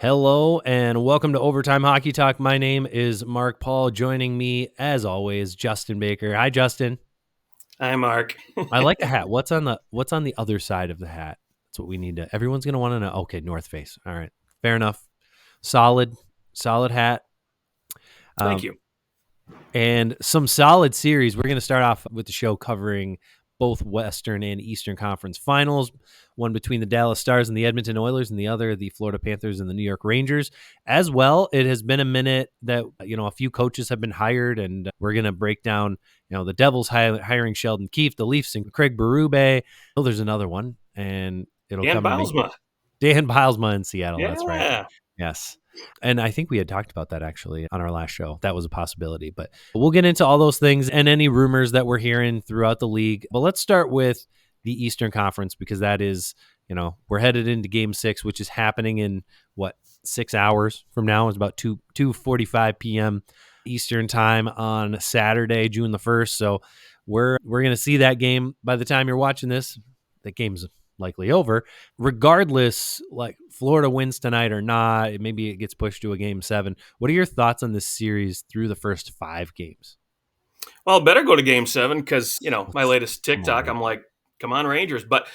Hello and welcome to Overtime Hockey Talk. My name is Mark Paul. Joining me, as always, Justin Baker. Hi, Justin. Hi, Mark. I like the hat. What's on the other side of the hat? That's what we need to. Everyone's gonna want to know. Okay, North Face. All right, fair enough. Solid hat. Thank you. And some solid series. We're gonna start off with the show covering both Western and Eastern Conference Finals, one between the Dallas Stars and the Edmonton Oilers, and the other the Florida Panthers and the New York Rangers. As well, it has been a minute that a few coaches have been hired, and we're going to break down the Devils hiring Sheldon Keefe, the Leafs and Craig Berube. Oh, there's another one, and it'll Dan come to me. Bylsma. Dan Bylsma in Seattle. Yeah. That's right. Yes. And I think we had talked about that actually on our last show. That was a possibility, but we'll get into all those things and any rumors that we're hearing throughout the league. But let's start with the Eastern Conference, because that is, we're headed into Game 6, which is happening in 6 hours from now. It's about 2:45 p.m. Eastern time on Saturday, June the 1st. So we're going to see that game by the time you're watching this. The game's likely over. Regardless, like Florida wins tonight or not, maybe it gets pushed to a Game 7. What are your thoughts on this series through the first 5 games? Well, better go to Game 7 because, my latest TikTok, I'm like, come on, Rangers. But,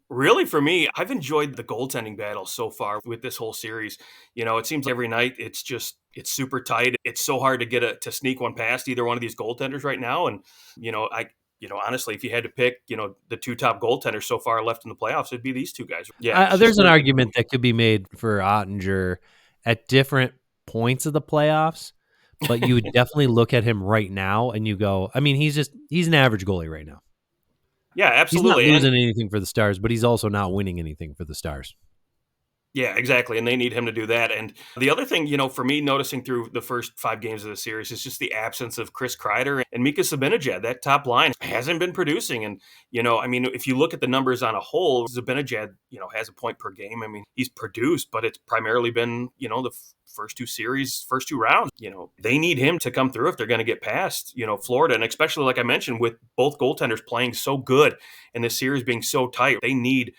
really for me, I've enjoyed the goaltending battle so far with this whole series. It seems every night it's super tight. It's so hard to get to sneak one past either one of these goaltenders right now. And, honestly, if you had to pick, the 2 top goaltenders so far left in the playoffs, it'd be these 2 guys. Yeah. There's an argument that could be made for Ottinger at different points of the playoffs, but you would definitely look at him right now and you go, I mean, he's an average goalie right now. Yeah, absolutely. He's not losing anything for the Stars, but he's also not winning anything for the Stars. Yeah, exactly. And they need him to do that. And the other thing, for me, noticing through the first 5 games of the series is just the absence of Chris Kreider and Mika Zibanejad. That top line hasn't been producing. And, if you look at the numbers on a whole, Zibanejad, has a point per game. I mean, he's produced, but it's primarily been, the first 2 rounds. They need him to come through if they're going to get past, Florida. And especially, like I mentioned, with both goaltenders playing so good and this series being so tight, they need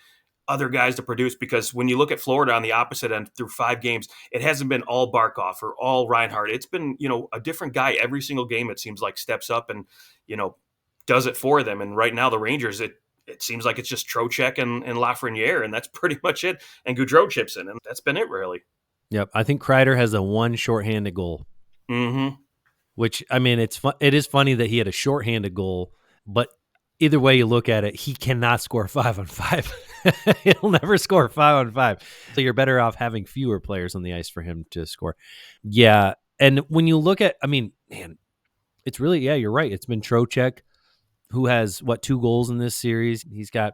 other guys to produce, because when you look at Florida on the opposite end through 5 games, it hasn't been all Barkov or all Reinhart. It's been, a different guy every single game. It seems like steps up and, does it for them. And right now the Rangers, it seems like it's just Trocheck and Lafreniere, and that's pretty much it. And Gaudreau chips in, and that's been it really. Yep. I think Kreider has a 1 shorthanded goal, which, I mean, it is funny that he had a shorthanded goal, but either way you look at it, he cannot score 5-on-5. He'll never score 5-on-5. So you're better off having fewer players on the ice for him to score. Yeah. And when you look at, I mean, man, it's really, yeah, you're right. It's been Trocheck, who has 2 goals in this series. He's got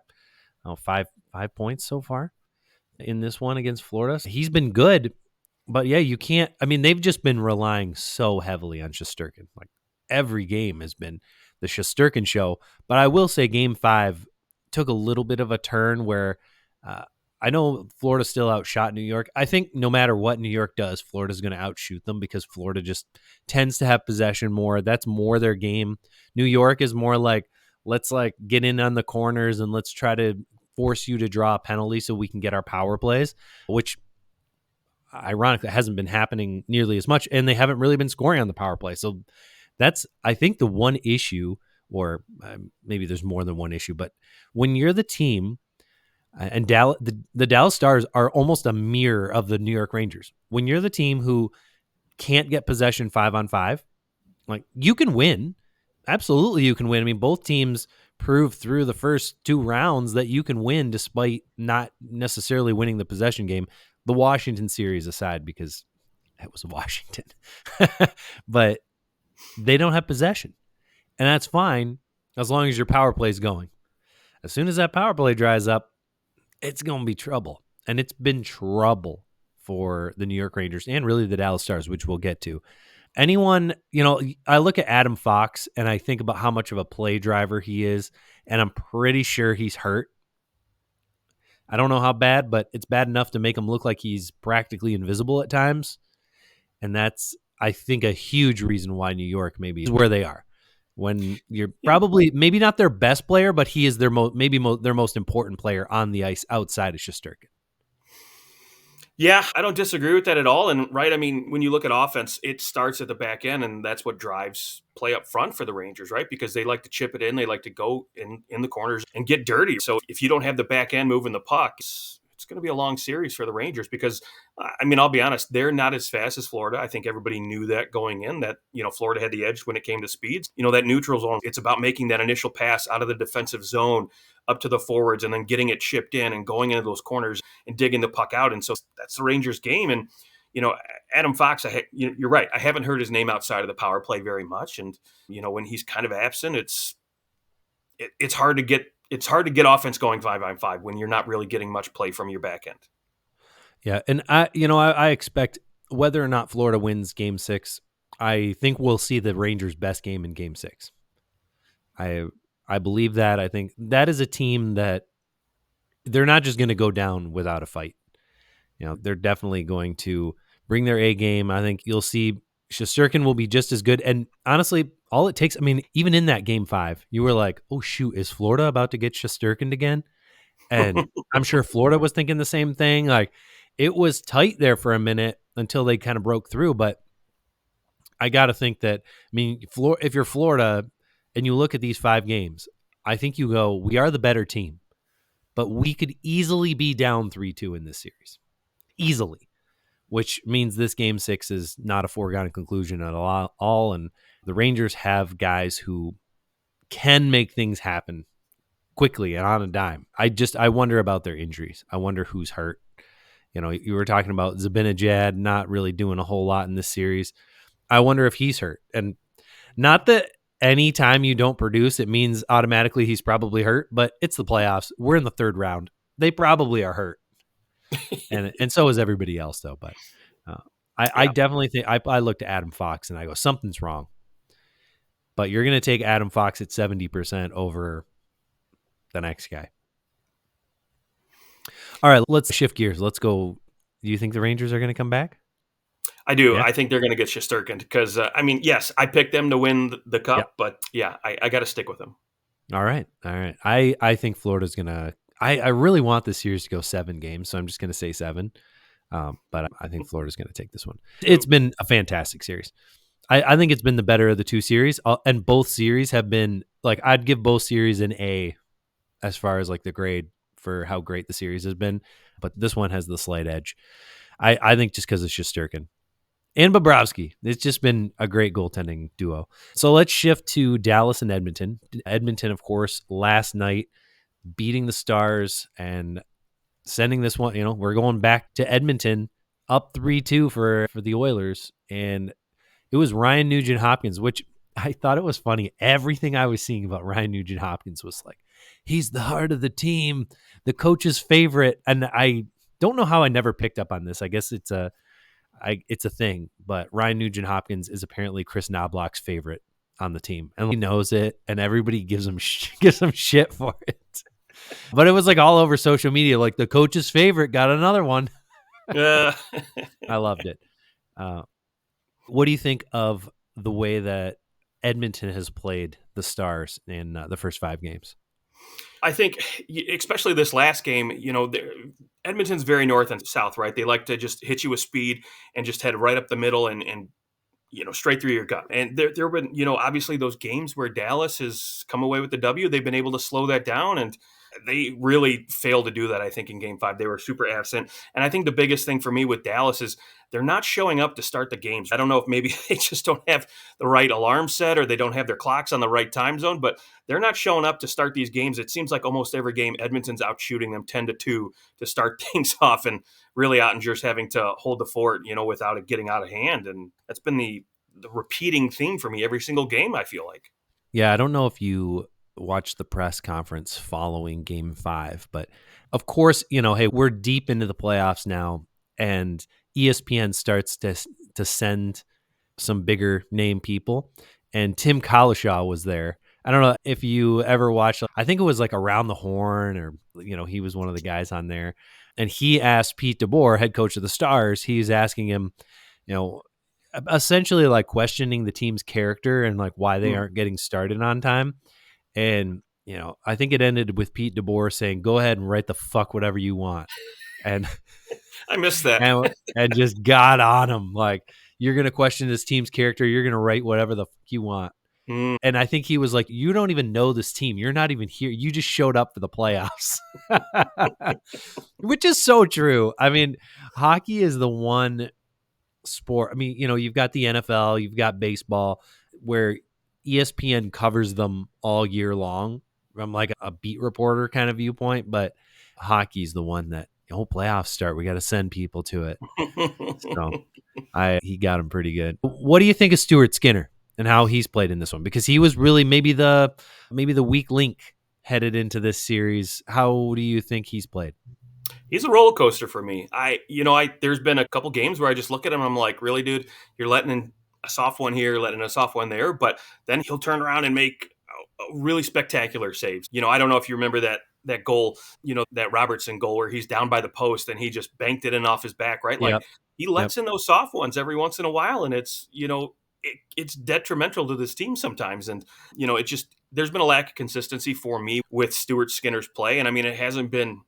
5 points so far in this one against Florida. He's been good, but yeah, you can't, I mean, they've just been relying so heavily on Shesterkin. Like every game has been the Shesterkin show. But I will say Game 5 took a little bit of a turn where I know Florida still outshot New York. I think no matter what New York does, Florida's going to outshoot them because Florida just tends to have possession more. That's more their game. New York is more like, let's get in on the corners and let's try to force you to draw a penalty so we can get our power plays, which ironically hasn't been happening nearly as much, and they haven't really been scoring on the power play. So that's, I think, the one issue, or maybe there's more than one issue, but when you're the team, and the Dallas Stars are almost a mirror of the New York Rangers. When you're the team who can't get possession 5-on-5, like, you can win. Absolutely, you can win. I mean, both teams proved through the first 2 rounds that you can win despite not necessarily winning the possession game. The Washington series aside, because it was Washington. But they don't have possession. And that's fine as long as your power play is going. As soon as that power play dries up, it's going to be trouble. And it's been trouble for the New York Rangers and really the Dallas Stars, which we'll get to. Anyone, I look at Adam Fox and I think about how much of a play driver he is, and I'm pretty sure he's hurt. I don't know how bad, but it's bad enough to make him look like he's practically invisible at times. And that's, I think, a huge reason why New York maybe is where they are. When you're probably maybe not their best player, but he is their their most important player on the ice outside of Shesterkin. Yeah, I don't disagree with that at all. And right, I mean, when you look at offense, it starts at the back end, and that's what drives play up front for the Rangers, right? Because they like to chip it in, they like to go in the corners and get dirty. So if you don't have the back end moving the puck, it's going to be a long series for the Rangers because I mean, I'll be honest, they're not as fast as Florida. I think everybody knew that going in that, Florida had the edge when it came to speeds. That neutral zone, it's about making that initial pass out of the defensive zone up to the forwards and then getting it chipped in and going into those corners and digging the puck out. And so that's the Rangers game. And, Adam Fox, you're right. I haven't heard his name outside of the power play very much. And, when he's kind of absent, it's hard to get offense going 5-on-5 when you're not really getting much play from your back end. Yeah. And I expect whether or not Florida wins game 6, I think we'll see the Rangers' best game in game 6. I believe that. I think that is a team that they're not just going to go down without a fight. They're definitely going to bring their A game. I think you'll see Shesterkin will be just as good. And honestly, all it takes, I mean, even in that game 5, you were like, oh, shoot, is Florida about to get Shesterkin again? And I'm sure Florida was thinking the same thing. Like, it was tight there for a minute until they kind of broke through. But I got to think that, I mean, if you're Florida and you look at these 5 games, I think you go, we are the better team. But we could easily be down 3-2 in this series. Easily. Which means this game 6 is not a foregone conclusion at all. And the Rangers have guys who can make things happen quickly and on a dime. I wonder about their injuries. I wonder who's hurt. You were talking about Zibanejad not really doing a whole lot in this series. I wonder if he's hurt. And not that any time you don't produce, it means automatically he's probably hurt, but it's the playoffs. We're in the 3rd round. They probably are hurt. and so is everybody else, though. But I definitely think I looked at Adam Fox and I go, something's wrong. But you're going to take Adam Fox at 70% over the next guy. All right, let's shift gears. Let's go. Do you think the Rangers are going to come back? I do. Yeah. I think they're going to get Shesterkin because, yes, I picked them to win the cup, but yeah, I got to stick with them. All right. I think Florida's going to – I really want this series to go 7 games, so I'm just going to say 7. But I think Florida's going to take this one. It's been a fantastic series. I think it's been the better of the 2 series, and both series have been – like, I'd give both series an A as far as, like, the grade for how great the series has been. But this one has the slight edge. I think just because it's Shesterkin. And Bobrovsky. It's just been a great goaltending duo. So let's shift to Dallas and Edmonton. Edmonton, of course, last night beating the Stars and sending this one. We're going back to Edmonton up 3-2 for the Oilers. And it was Ryan Nugent-Hopkins, which I thought it was funny. Everything I was seeing about Ryan Nugent-Hopkins was like, he's the heart of the team, the coach's favorite. And I don't know how I never picked up on this. I guess it's a thing, but Ryan Nugent-Hopkins is apparently Chris Knobloch's favorite on the team, and he knows it, and everybody gives him shit for it. But it was like all over social media, like the coach's favorite got another one. I loved it. What do you think of the way that Edmonton has played the Stars in the first 5 games? I think, especially this last game, Edmonton's very north and south, right? They like to just hit you with speed and just head right up the middle and straight through your gut. And there have been, obviously those games where Dallas has come away with the W. They've been able to slow that down, and they really failed to do that, I think, in game 5. They were super absent. And I think the biggest thing for me with Dallas is they're not showing up to start the games. I don't know if maybe they just don't have the right alarm set or they don't have their clocks on the right time zone, but they're not showing up to start these games. It seems like almost every game, Edmonton's out shooting them 10-2 to start things off, and really Ottinger's having to hold the fort, without it getting out of hand. And that's been the repeating theme for me every single game, I feel like. Yeah, I don't know if you watched the press conference following game 5, but of course, hey, we're deep into the playoffs now, and ESPN starts to send some bigger name people, and Tim Collishaw was there. I don't know if you ever watched, I think it was like Around the Horn, or he was one of the guys on there, and he asked Pete DeBoer, head coach of the Stars, he's asking him, essentially like questioning the team's character and like why they aren't getting started on time. And, I think it ended with Pete DeBoer saying, go ahead and write the fuck whatever you want. And I missed that. and just got on him. Like, you're going to question this team's character. You're going to write whatever the fuck you want. Mm. And I think he was like, you don't even know this team. You're not even here. You just showed up for the playoffs, which is so true. I mean, hockey is the one sport. I mean, you've got the NFL, you've got baseball, where ESPN covers them all year long from like a beat reporter kind of viewpoint. But hockey's the one that, playoffs start, we got to send people to it. So he got him pretty good. What do you think of Stuart Skinner and how he's played in this one? Because he was really maybe the weak link headed into this series. How do you think he's played? He's a roller coaster for me. There's been a couple games where I just look at him and I'm like, really, dude, you're letting in a soft one here, letting a soft one there, but then he'll turn around and make really spectacular saves. I don't know if you remember that goal, that Robertson goal where he's down by the post and he just banked it in off his back, right? Like, he lets in those soft ones every once in a while, and it's, it's detrimental to this team sometimes. And, there's been a lack of consistency for me with Stuart Skinner's play. And I mean, it hasn't been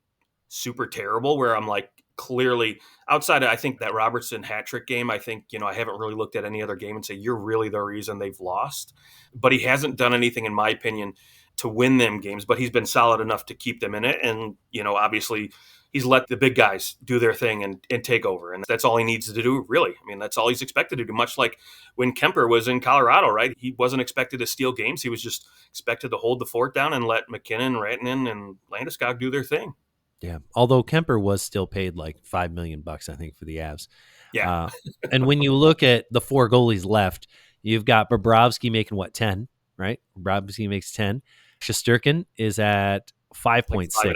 super terrible where I'm like, clearly outside of, I think, that Robertson hat trick game, I think, I haven't really looked at any other game and say, you're really the reason they've lost. But he hasn't done anything, in my opinion, to win them games, but he's been solid enough to keep them in it. And, obviously he's let the big guys do their thing and take over. And that's all he needs to do, really. I mean, that's all he's expected to do, much like when Kemper was in Colorado, right? He wasn't expected to steal games. He was just expected to hold the fort down and let McKinnon, Rantanen, and Landeskog do their thing. Yeah. Although Kemper was still paid like $5 million, I think, for the Avs. Yeah. And when you look at the four goalies left, you've got Bobrovsky making 10, right? Bobrovsky makes 10. Shesterkin is at 5.6, like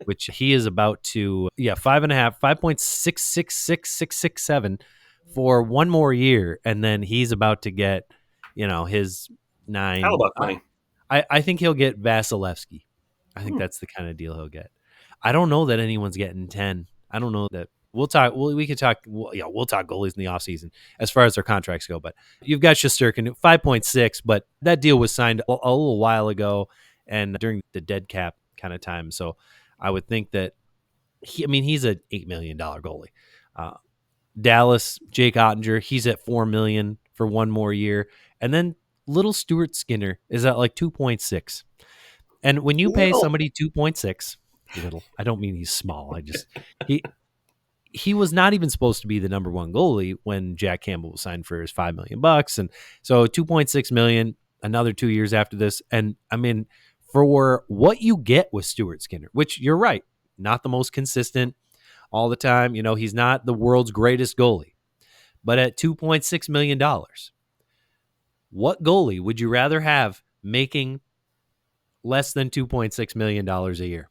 which he is about to, 5.5, 5.666667 for one more year. And then he's about to get, his 9. How about money? I think he'll get Vasilevsky. I think that's the kind of deal he'll get. I don't know that anyone's getting 10. I don't know that. We'll talk goalies in the offseason as far as their contracts go. But you've got Shesterkin at 5.6, but that deal was signed a little while ago and during the dead cap kind of time. So I would think that he's an $8 million goalie. Dallas, Jake Ottinger, he's at $4 million for one more year. And then little Stuart Skinner is at like 2.6. And when you pay somebody 2.6, little, I don't mean he's small. He was not even supposed to be the number one goalie when Jack Campbell was signed for his $5 million. And so $2.6 million, another 2 years after this. And I mean, for what you get with Stuart Skinner, which you're right, not the most consistent all the time. He's not the world's greatest goalie, but at $2.6 million, what goalie would you rather have making less than $2.6 million a year?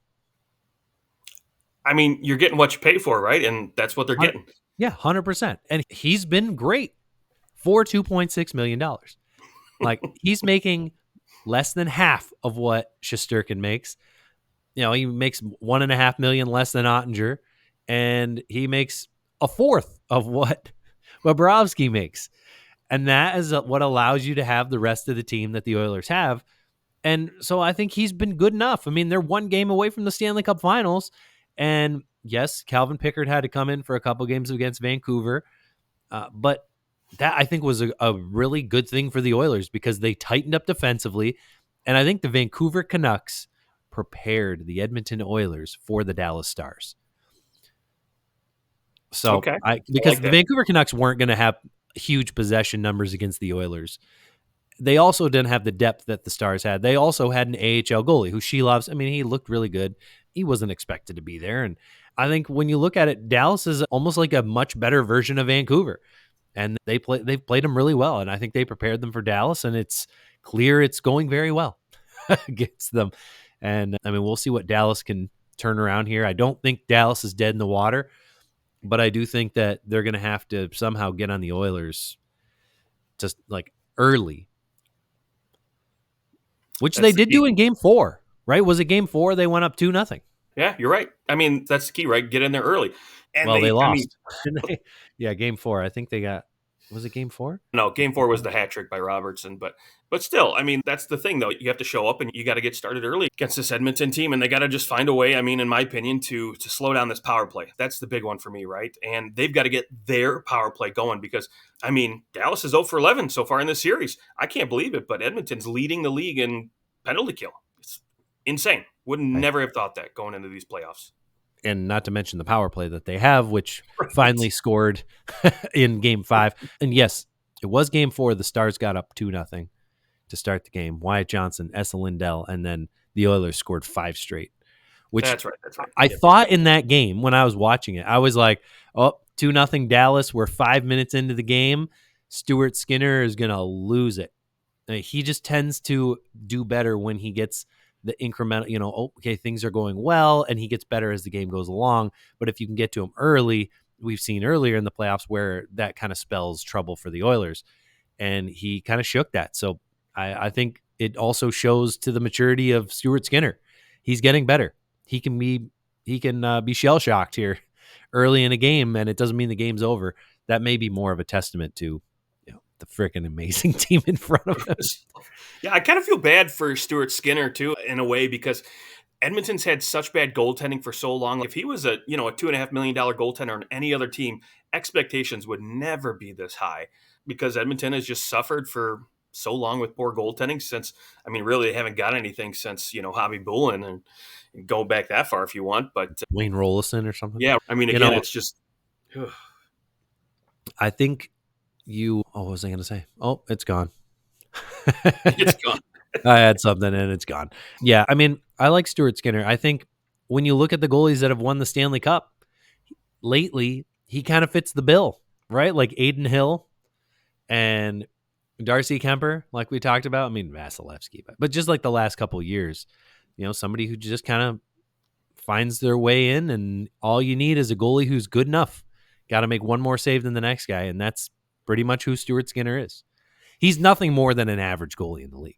I mean, you're getting what you pay for, right? And that's what they're getting. Yeah, 100%. And he's been great for $2.6 million. Like, he's making less than half of what Shesterkin makes. He makes $1.5 million less than Ottinger, and he makes a fourth of what Bobrovsky makes. And that is what allows you to have the rest of the team that the Oilers have. And so I think he's been good enough. I mean, they're one game away from the Stanley Cup Finals. And yes, Calvin Pickard had to come in for a couple games against Vancouver. But that, I think, was a really good thing for the Oilers because they tightened up defensively. And I think the Vancouver Canucks prepared the Edmonton Oilers for the Dallas Stars. So, because the Vancouver Canucks weren't going to have huge possession numbers against the Oilers. They also didn't have the depth that the Stars had. They also had an AHL goalie who she loves. I mean, he looked really good. He wasn't expected to be there. And I think when you look at it, Dallas is almost like a much better version of Vancouver. And they've played them really well. And I think they prepared them for Dallas. And it's clear it's going very well against them. And I mean, we'll see what Dallas can turn around here. I don't think Dallas is dead in the water. But I do think that they're going to have to somehow get on the Oilers just like early. Which they did do in Game 4, right? Was it Game 4? They went up 2-0. Yeah, you're right. I mean, that's the key, right? Get in there early. And they lost. Yeah, Game 4. I think they got Was it game 4? No, game 4 was the hat trick by Robertson, but still, I mean, that's the thing though. You have to show up and you got to get started early against this Edmonton team, and they got to just find a way. I mean, in my opinion, to slow down this power play. That's the big one for me, right? And they've got to get their power play going because, I mean, Dallas is 0 for 11 so far in this series. I can't believe it, but Edmonton's leading the league in penalty kill. It's insane. Would never have thought that going into these playoffs. And not to mention the power play that they have, which Right. finally scored in game 5. And yes, it was game 4. The Stars got up 2-0 to start the game. Wyatt Johnson, Essa Lindell, and then the Oilers scored 5 straight. Which That's right. I thought in that game when I was watching it, I was like, oh, 2-0 Dallas. We're 5 minutes into the game. Stuart Skinner is going to lose it. He just tends to do better when he gets the incremental, okay, things are going well, and he gets better as the game goes along. But if you can get to him early, we've seen earlier in the playoffs where that kind of spells trouble for the Oilers. And he kind of shook that. So I think it also shows to the maturity of Stuart Skinner. He's getting better. He can be shell-shocked here early in a game, and it doesn't mean the game's over. That may be more of a testament to the freaking amazing team in front of him. Yeah, I kind of feel bad for Stuart Skinner too, in a way, because Edmonton's had such bad goaltending for so long. If he was a $2.5 million goaltender on any other team, expectations would never be this high, because Edmonton has just suffered for so long with poor goaltending since, I mean, really they haven't got anything since, Hobby Bullen, and go back that far if you want. But Wayne Rollison or something. yeah, I mean, again, it's just. I think what was I going to say? Oh, it's gone. It's gone. I had something and it's gone. Yeah, I mean, I like Stuart Skinner. I think when you look at the goalies that have won the Stanley Cup lately, he kind of fits the bill, right? Like Aiden Hill and Darcy Kemper, like we talked about. I mean, Vasilevsky, but just like the last couple of years, somebody who just kind of finds their way in, and all you need is a goalie who's good enough. Got to make one more save than the next guy, and that's pretty much who Stuart Skinner is. He's nothing more than an average goalie in the league.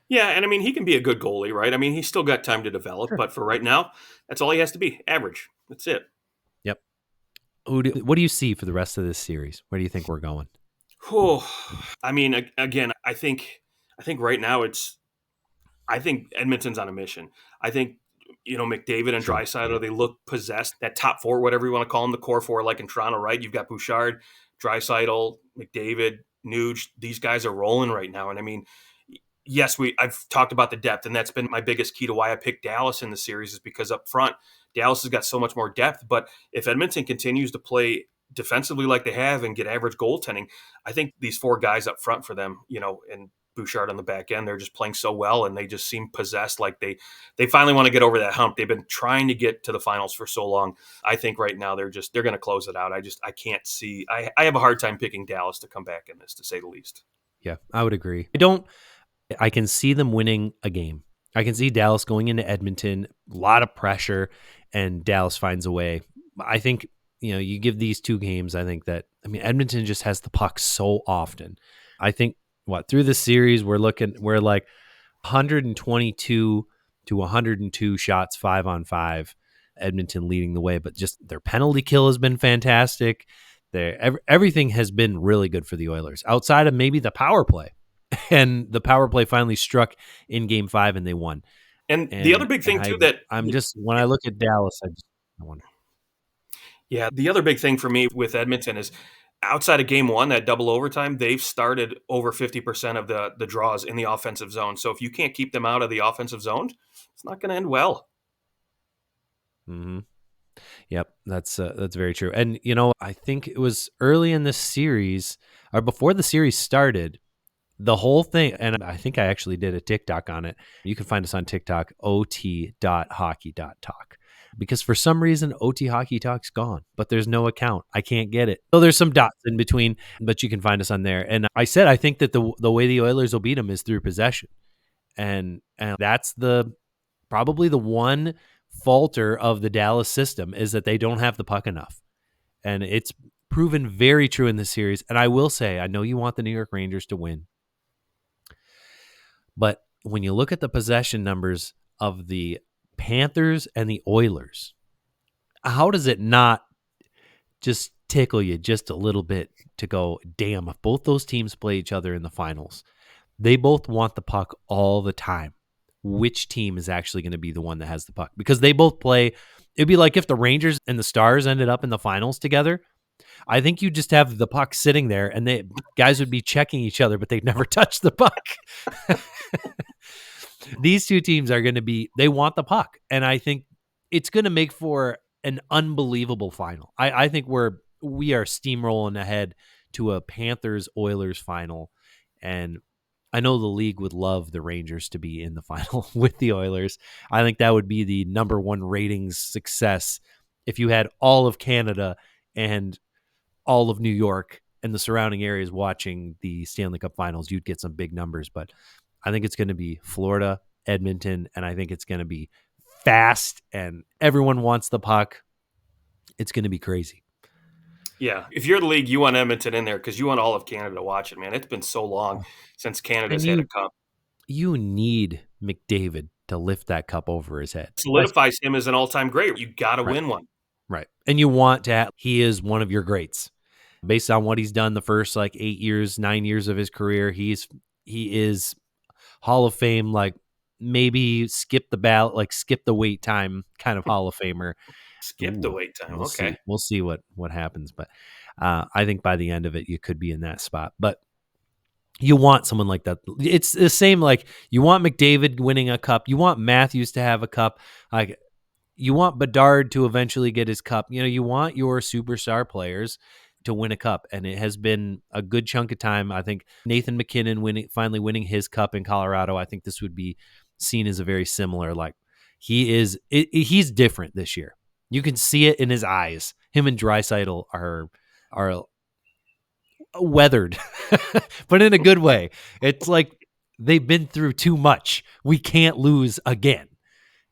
Yeah, and I mean, he can be a good goalie, right? I mean, he's still got time to develop, but for right now, that's all he has to be, average. That's it. Yep. What do you see for the rest of this series? Where do you think we're going? Oh, I mean, again, I think right now I think Edmonton's on a mission. I think, McDavid and Draisaitl, they look possessed. That top 4, whatever you want to call them, the core 4, like in Toronto, right? You've got Bouchard, Draisaitl, McDavid, Nuge. These guys are rolling right now. And I mean, yes, I've talked about the depth, and that's been my biggest key to why I picked Dallas in the series, is because up front, Dallas has got so much more depth. But if Edmonton continues to play defensively like they have and get average goaltending, I think these 4 guys up front for them, and Bouchard on the back end, they're just playing so well, and they just seem possessed. Like they finally want to get over that hump. They've been trying to get to the finals for so long. I think right now they're going to close it out. I can't see. I have a hard time picking Dallas to come back in this, to say the least. Yeah, I would agree. I can see them winning a game. I can see Dallas going into Edmonton, a lot of pressure, and Dallas finds a way. I think, you give these 2 games, I think that, Edmonton just has the puck so often. I think through the series, we're like 122 to 102 shots 5-on-5, Edmonton leading the way, but just their penalty kill has been fantastic. Everything has been really good for the Oilers outside of maybe the power play. And the power play finally struck in game 5 and they won. And the other big thing too that I'm just, when I look at Dallas, I wonder. Yeah, the other big thing for me with Edmonton is outside of game 1, that double overtime, they've started over 50% of the draws in the offensive zone. So if you can't keep them out of the offensive zone, it's not going to end well. Mm-hmm. Yep, that's very true. And, I think it was early in this series, or before the series started, the whole thing, and I think I actually did a TikTok on it. You can find us on TikTok, ot.hockey.talk. Because for some reason, OT Hockey Talk's gone, but there's no account. I can't get it. So there's some dots in between, but you can find us on there. And I said, I think that the way the Oilers will beat them is through possession. And that's probably the one falter of the Dallas system, is that they don't have the puck enough. And it's proven very true in this series. And I will say, I know you want the New York Rangers to win, but when you look at the possession numbers of the Panthers and the Oilers, how does it not just tickle you just a little bit to go, damn, if both those teams play each other in the finals, they both want the puck all the time. Which team is actually going to be the one that has the puck? Because they both play. It'd be like if the Rangers and the Stars ended up in the finals together. I think you just have the puck sitting there and the guys would be checking each other, but they'd never touch the puck. These two teams are going to be, they want the puck. And I think it's going to make for an unbelievable final. I think we are steamrolling ahead to a Panthers-Oilers final. And I know the league would love the Rangers to be in the final with the Oilers. I think that would be the number one ratings success if you had all of Canada and all of New York and the surrounding areas watching the Stanley Cup Finals. You'd get some big numbers, but I think it's going to be Florida, Edmonton, and I think it's going to be fast and everyone wants the puck. It's going to be crazy. Yeah, if you're the league, you want Edmonton in there because you want all of Canada to watch it, man. It's been so long since Canada's had a cup. You need McDavid to lift that cup over his head. Solidifies him as an all-time great. You got to win one. Right. And you want to have, he is one of your greats. Based on what he's done the first 8 years, 9 years of his career, he is Hall of Fame, maybe skip the ballot, skip the wait time kind of Hall of Famer. Skip the wait time. Okay. We'll see what happens. But I think by the end of it, you could be in that spot. But you want someone like that. It's the same, you want McDavid winning a cup. You want Matthews to have a cup. You want Bedard to eventually get his cup. You want your superstar players to win a cup. And it has been a good chunk of time. I think Nathan McKinnon finally winning his cup in Colorado. I think this would be seen as a very similar, he's different this year. You can see it in his eyes. Him and Draisaitl are weathered, but in a good way. It's like they've been through too much. We can't lose again.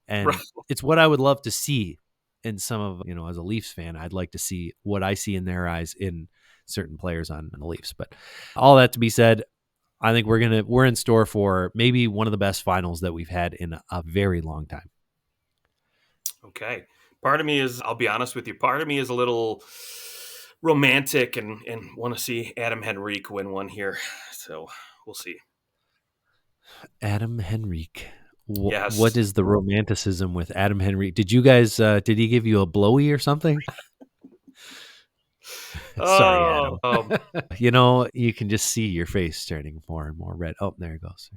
And it's what I would love to see in some of, as a Leafs fan, I'd like to see what I see in their eyes in certain players on the Leafs. But all that to be said, I think we're in store for maybe one of the best finals that we've had in a very long time. Okay. Part of me is, I'll be honest with you, part of me is a little romantic and want to see Adam Henrique win one here. So we'll see. Adam Henrique. Yes. What is the romanticism with Adam Henrique? Did you guys, did he give you a blowy or something? Sorry, Adam. You can just see your face turning more and more red. Oh, there it goes.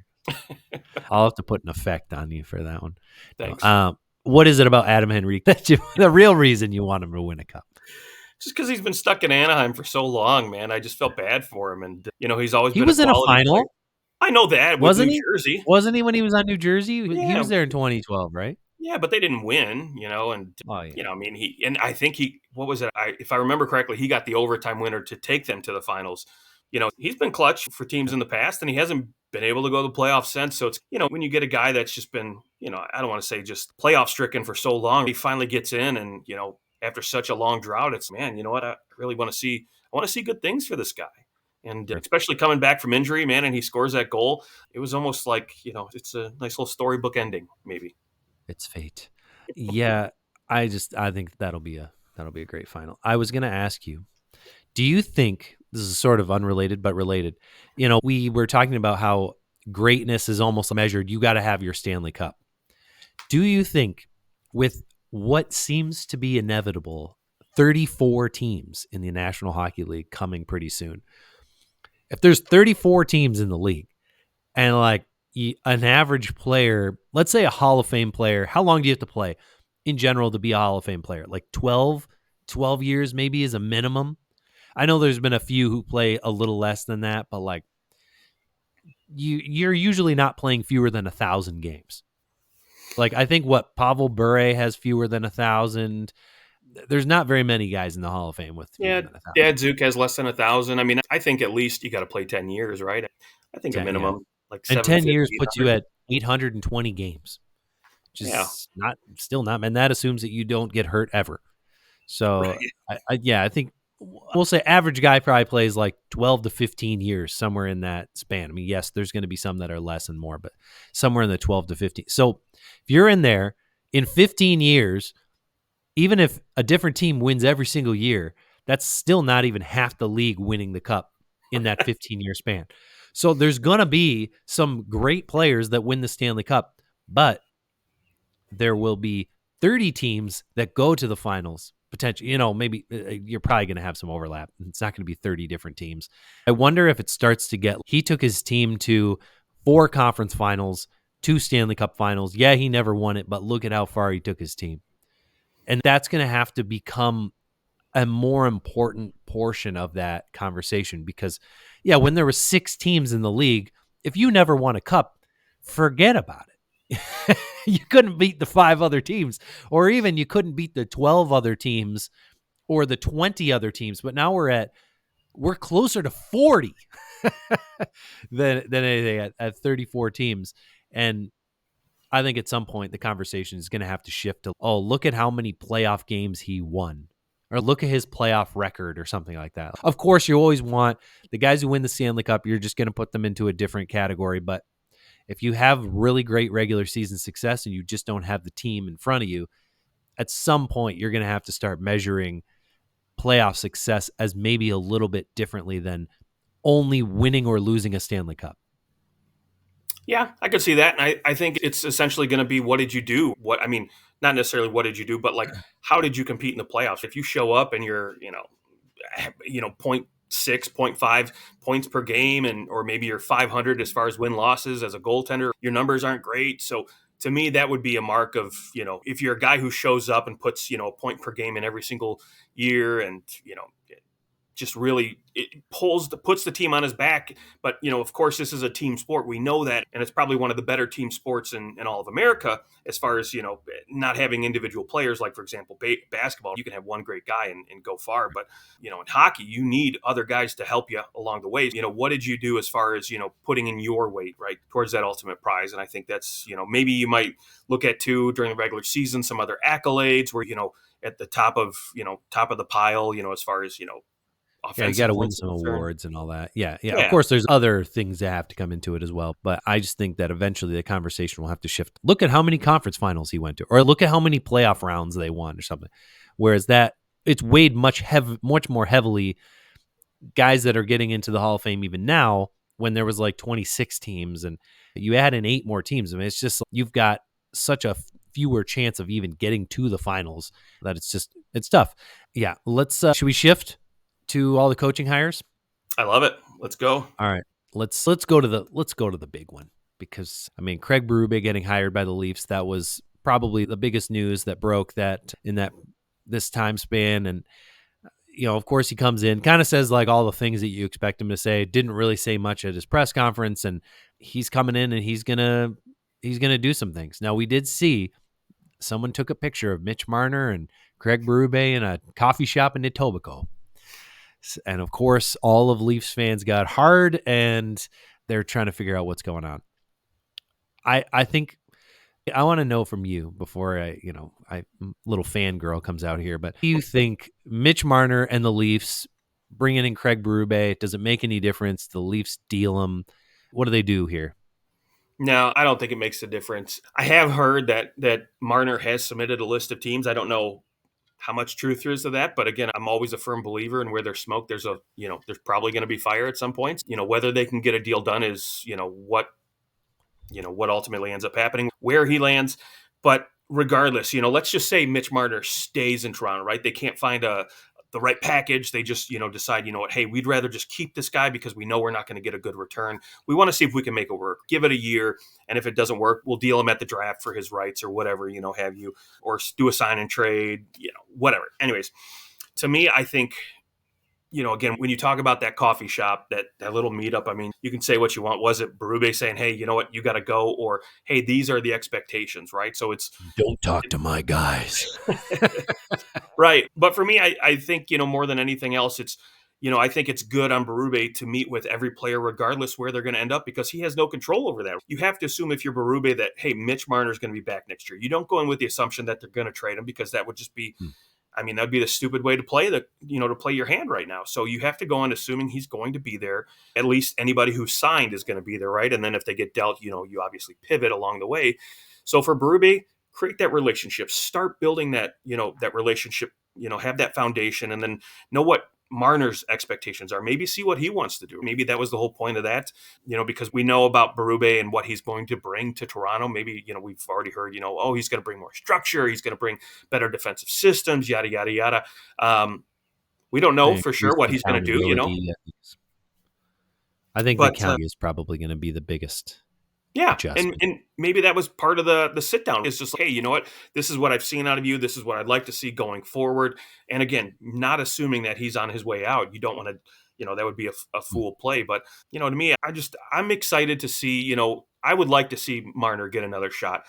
I'll have to put an effect on you for that one. Thanks. What is it about Adam Henrique the real reason you want him to win a cup? Just because he's been stuck in Anaheim for so long, man. I just felt bad for him. And, he's always been was in a final. Player. I know that. Wasn't New Jersey. Wasn't he when he was on New Jersey? Yeah. He was there in 2012, right? Yeah, but they didn't win, and, I think what was it? If I remember correctly, he got the overtime winner to take them to the finals. He's been clutch for teams in the past, and he hasn't been able to go to the playoffs since. So it's, when you get a guy that's just been, I don't want to say just playoff stricken for so long, he finally gets in and, after such a long drought, it's, man, you know what? I really want to see good things for this guy. And especially coming back from injury, man, and he scores that goal. It was almost like, it's a nice little storybook ending, maybe. It's fate. Yeah, I think that'll be a great final. I was going to ask you, do you think, this is sort of unrelated but related, we were talking about how greatness is almost measured. You got to have your Stanley Cup. Do you think with what seems to be inevitable, 34 teams in the National Hockey League coming pretty soon, if there's 34 teams in the league and an average player, let's say a Hall of Fame player, how long do you have to play in general to be a Hall of Fame player? 12 years maybe is a minimum. I know there's been a few who play a little less than that, but you're usually not playing fewer than 1,000 games. I think Pavel Bure has fewer than 1,000. There's not very many guys in the Hall of Fame with fewer than 1,000. Dadzuk has less than 1,000. I mean, I think at least you got to play 10 years, right? I think a minimum and 10 years puts you at 820 games. Just not, and that assumes that you don't get hurt ever. So I think we'll say average guy probably plays 12 to 15 years, somewhere in that span. I mean, yes, there's going to be some that are less and more, but somewhere in the 12 to 15. So if you're in there in 15 years, even if a different team wins every single year, That's still not even half the league winning the cup in that 15-year span. So there's going to be some great players that win the Stanley Cup, but there will be 30 teams that go to the finals. Potentially, maybe you're probably going to have some overlap. It's not going to be 30 different teams. I wonder if it starts to get, he took his team to 4 conference finals, 2 Stanley Cup finals. Yeah, he never won it, but look at how far he took his team. And that's going to have to become a more important portion of that conversation because, yeah, when there were 6 teams in the league, if you never won a cup, forget about it. You couldn't beat the 5 other teams, or even you couldn't beat the 12 other teams or the 20 other teams. But now we're closer to 40 than anything at 34 teams. And I think at some point the conversation is going to have to shift to, oh, look at how many playoff games he won, or look at his playoff record or something like that. Of course, you always want the guys who win the Stanley Cup, you're just going to put them into a different category. But if you have really great regular season success and you just don't have the team in front of you, at some point you're going to have to start measuring playoff success as maybe a little bit differently than only winning or losing a Stanley Cup. Yeah, I could see that. And I think it's essentially going to be, what did you do? Not necessarily what did you do, but like, how did you compete in the playoffs? If you show up and you're, 0.6, 0.5 points per game, or maybe you're 500 as far as win-losses as a goaltender, your numbers aren't great. So to me, that would be a mark of, if you're a guy who shows up and puts, a point per game in every single year and, just really puts the team on his back. But, of course, this is a team sport. We know that. And it's probably one of the better team sports in all of America, as far as, not having individual players. Like, for example, basketball, you can have one great guy and go far. But, in hockey, you need other guys to help you along the way. What did you do as far as, putting in your weight, right, towards that ultimate prize? And I think that's, maybe you might look at, too, during the regular season, some other accolades where, at the top of the pile, as far as, yeah, you got to win some awards and all that. Yeah. Of course, there's other things that have to come into it as well. But I just think that eventually the conversation will have to shift. Look at how many conference finals he went to, or look at how many playoff rounds they won or something. Whereas that it's weighed much more heavily. Guys that are getting into the Hall of Fame even now, when there was like 26 teams and you add in 8 more teams. I mean, it's just, you've got such a fewer chance of even getting to the finals that it's tough. Yeah. Let's, should we shift to all the coaching hires? I love it. Let's go. All right. Let's go to the big one, because Craig Berube getting hired by the Leafs, that was probably the biggest news that broke that in this time span. And of course he comes in, kind of says like all the things that you expect him to say, didn't really say much at his press conference, and he's coming in and he's going to do some things. Now, we did see someone took a picture of Mitch Marner and Craig Berube in a coffee shop in Etobicoke. And of course, all of Leafs fans got hard and they're trying to figure out what's going on. I think I want to know from you before little fangirl comes out here, but do you think Mitch Marner and the Leafs bringing in Craig Berube, does it make any difference? The Leafs deal him. What do they do here? No, I don't think it makes a difference. I have heard that Marner has submitted a list of teams. I don't know how much truth there is to that. But again, I'm always a firm believer in where there's smoke, there's probably going to be fire at some points. Whether they can get a deal done is, what ultimately ends up happening, where he lands. But regardless, let's just say Mitch Marner stays in Toronto, right? They can't find the right package. They just, decide, hey, we'd rather just keep this guy because we know we're not going to get a good return. We want to see if we can make it work. Give it a year. And if it doesn't work, we'll deal him at the draft for his rights or whatever, have you, or do a sign and trade, whatever. Anyways, to me, I think, again, when you talk about that coffee shop, that little meetup, you can say what you want. Was it Berube saying, hey, you know what, you got to go? Or, hey, these are the expectations, right? So it's, don't talk to my guys. Right. But for me, I think, more than anything else, it's, I think it's good on Berube to meet with every player, regardless where they're going to end up, because he has no control over that. You have to assume, if you're Berube, that, hey, Mitch Marner is going to be back next year. You don't go in with the assumption that they're going to trade him, because that would just be, that'd be the stupid way to play to play your hand right now. So you have to go on assuming he's going to be there. At least anybody who's signed is going to be there, right? And then if they get dealt, you obviously pivot along the way. So for Berube, create that relationship, start building that, that relationship, have that foundation, and then know what Marner's expectations are. Maybe see what he wants to do. Maybe that was the whole point of that, because we know about Berube and what he's going to bring to Toronto. Maybe, we've already heard, oh, he's going to bring more structure. He's going to bring better defensive systems, yada, yada, yada. We don't know for sure what he's going to do, I think but, the county is probably going to be the biggest adjustment. And maybe that was part of the sit down. It's just like, hey, you know what? This is what I've seen out of you. This is what I'd like to see going forward. And again, not assuming that he's on his way out. You don't want to, that would be a fool play. But, to me, I'm excited to see, I would like to see Marner get another shot